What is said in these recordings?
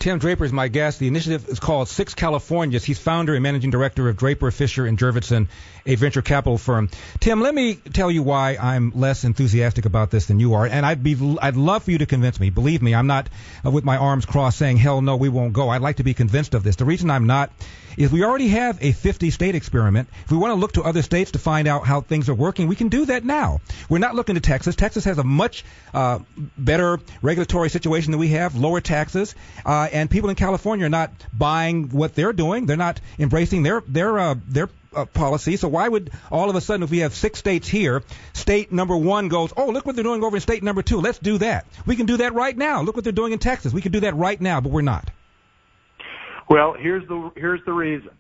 Tim Draper is my guest. The initiative is called Six Californias. He's founder and managing director of Draper, Fisher & Jurvetson, a venture capital firm. Tim, let me tell you why I'm less enthusiastic about this than you are, and I'd love for you to convince me. Believe me, I'm not with my arms crossed saying, hell no, we won't go. I'd like to be convinced of this. The reason I'm not is we already have a 50-state experiment. If we want to look to other states to find out how things are working, we can do that now. We're not looking to Texas. Texas has a much better regulatory situation than we have, lower taxes, and people in California are not buying what they're doing. They're not embracing their policy. So why would all of a sudden, if we have 6 states here, state number 1 goes, oh, look what they're doing over in state number 2. Let's do that. We can do that right now. Look what they're doing in Texas. We can do that right now, but we're not. Well, here's the reason.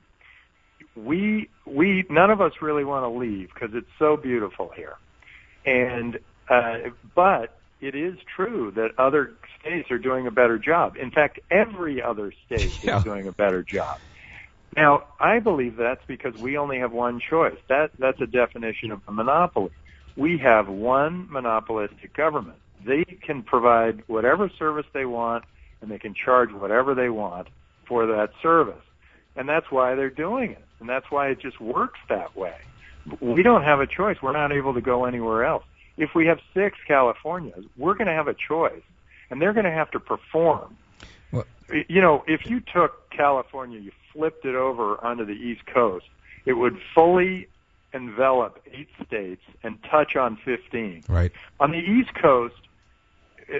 We none of us really want to leave because it's so beautiful here, and but it is true that other states are doing a better job. In fact, every other state is doing a better job. Now, I believe that's because we only have one choice. That's a definition of a monopoly. We have one monopolistic government. They can provide whatever service they want, and they can charge whatever they want for that service. And that's why they're doing it. And that's why it just works that way. We don't have a choice. We're not able to go anywhere else. If we have 6 Californias, we're going to have a choice, and they're going to have to perform. What? You know, if you took California, you flipped it over onto the East Coast, it would fully envelop 8 states and touch on 15. Right. On the East Coast,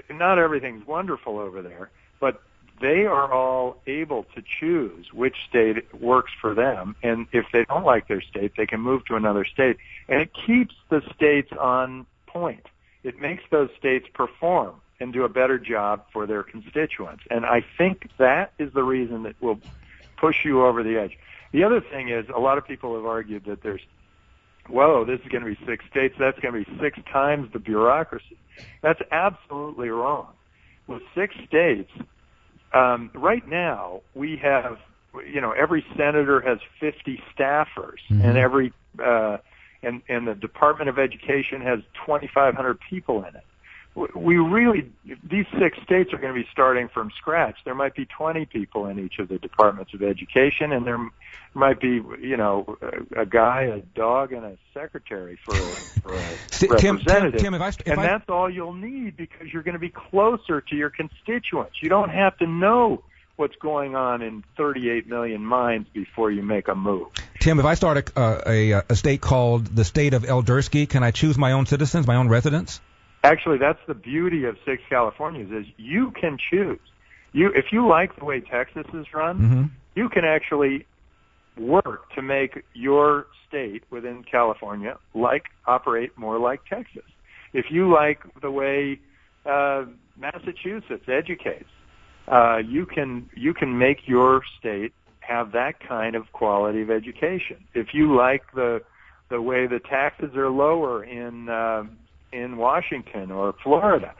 not everything's wonderful over there, but they are all able to choose which state works for them, and if they don't like their state, they can move to another state. And it keeps the states on point. It makes those states perform and do a better job for their constituents. And I think that is the reason that will push you over the edge. The other thing is, a lot of people have argued that this is going to be 6 states, that's going to be 6 times the bureaucracy. That's absolutely wrong. With 6 states, right now, we have, every senator has 50 staffers, and every and the Department of Education has 2,500 people in it. These 6 states are going to be starting from scratch. There might be 20 people in each of the departments of education, and there might be, a guy, a dog, and a secretary for a representative. Tim, that's all you'll need because you're going to be closer to your constituents. You don't have to know what's going on in 38 million minds before you make a move. Tim, if I start a state called the state of Eldersky, can I choose my own citizens, my own residents? Actually, that's the beauty of 6 Californias is you can choose. If you like the way Texas is run, you can actually work to make your state within California operate more like Texas. If you like the way Massachusetts educates, you can make your state have that kind of quality of education. If you like the way the taxes are lower in Washington or Florida,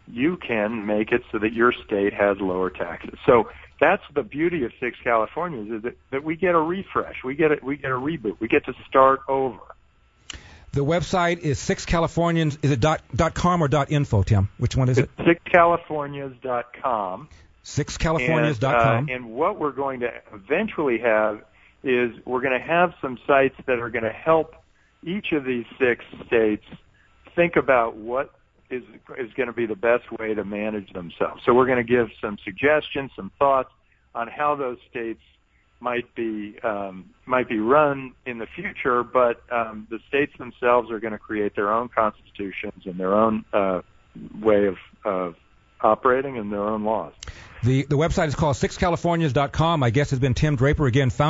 you can make it so that your state has lower taxes. So that's the beauty of 6 Californias is that we get a refresh, we get a reboot, we get to start over. The website is 6Californians. Is it .com or .info, Tim? Which one is it? 6Californias.com. 6Californias.com. And what we're going to eventually have is we're going to have some sites that are going to help each of these 6 states think about what is going to be the best way to manage themselves. So we're going to give some suggestions, some thoughts on how those states might be run in the future, but the states themselves are going to create their own constitutions and their own way of operating and their own laws. The website is called 6Californias.com. My guest has been Tim Draper, again, founder